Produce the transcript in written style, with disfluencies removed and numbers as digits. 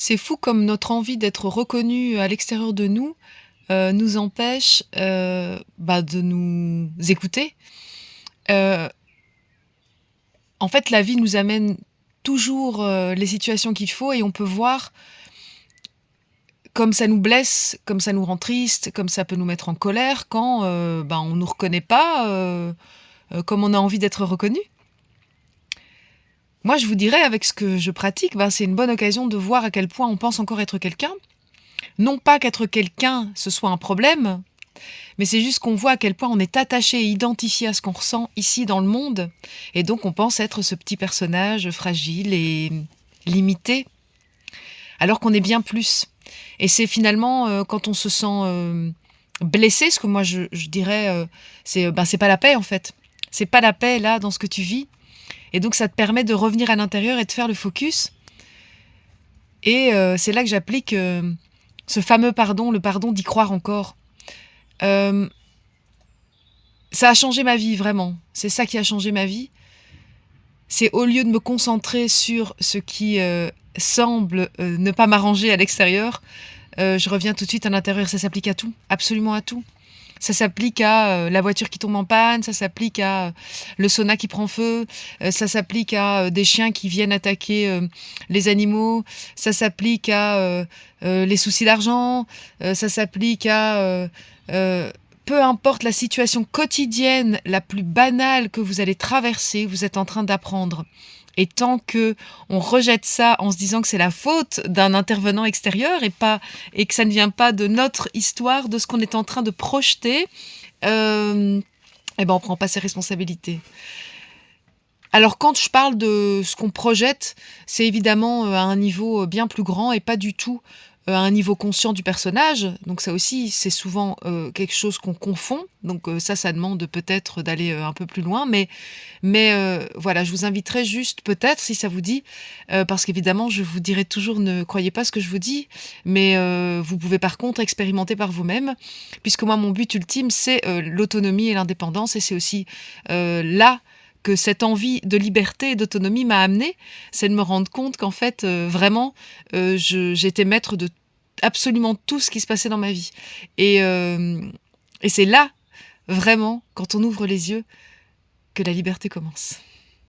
C'est fou comme notre envie d'être reconnu à l'extérieur de nous empêche, de nous écouter. Heu, En fait, la vie nous amène toujours, les situations qu'il faut et on peut voir comme ça nous blesse, comme ça nous rend triste, comme ça peut nous mettre en colère quand, on nous reconnaît pas, comme on a envie d'être reconnu. Moi, je vous dirais avec ce que je pratique, c'est une bonne occasion de voir à quel point on pense encore être quelqu'un. Non pas qu'être quelqu'un, ce soit un problème, mais c'est juste qu'on voit à quel point on est attaché et identifié à ce qu'on ressent ici dans le monde et donc on pense être ce petit personnage fragile et limité, alors qu'on est bien plus. Et c'est finalement, quand on se sent, blessé, ce que moi je dirais, c'est pas la paix en fait. C'est pas la paix là dans ce que tu vis et donc ça te permet de revenir à l'intérieur et de faire le focus et c'est là que j'applique, ce fameux pardon, le pardon d'y croire encore. Hem Ça a changé ma vie vraiment. C'est ça qui a changé ma vie. C'est au lieu de me concentrer sur ce qui, semble, ne pas m'arranger à l'extérieur, je reviens tout de suite à l'intérieur. Ça s'applique à tout, absolument à tout. Ça s'applique à, la voiture qui tombe en panne, ça s'applique à, le sauna qui prend feu, ça s'applique à, des chiens qui viennent attaquer, les animaux, ça s'applique à, les soucis d'argent, ça s'applique à, peu importe la situation quotidienne la plus banale que vous allez traverser, vous êtes en train d'apprendre. Et tant que on rejette ça en se disant que c'est la faute d'un intervenant extérieur et que ça ne vient pas de notre histoire, de ce qu'on est en train de projeter, hem, on prend pas ses responsabilités. Alors quand je parle de ce qu'on projette, c'est évidemment, à un niveau, bien plus grand et pas du tout, à un niveau conscient du personnage. Donc ça aussi, c'est souvent, quelque chose qu'on confond. Donc ça demande peut-être d'aller, un peu plus loin. Mais voilà, je vous inviterai juste peut-être, si ça vous dit, parce qu'évidemment je vous dirai toujours: «Ne croyez pas ce que je vous dis», mais vous pouvez par contre expérimenter par vous-même. Puisque moi mon but ultime c'est, l'autonomie et l'indépendance et c'est aussi, là que cette envie de liberté et d'autonomie m'a amenée, c'est de me rendre compte qu'en fait, vraiment, j'étais maître de absolument tout ce qui se passait dans ma vie et c'est là, vraiment, quand on ouvre les yeux, que la liberté commence.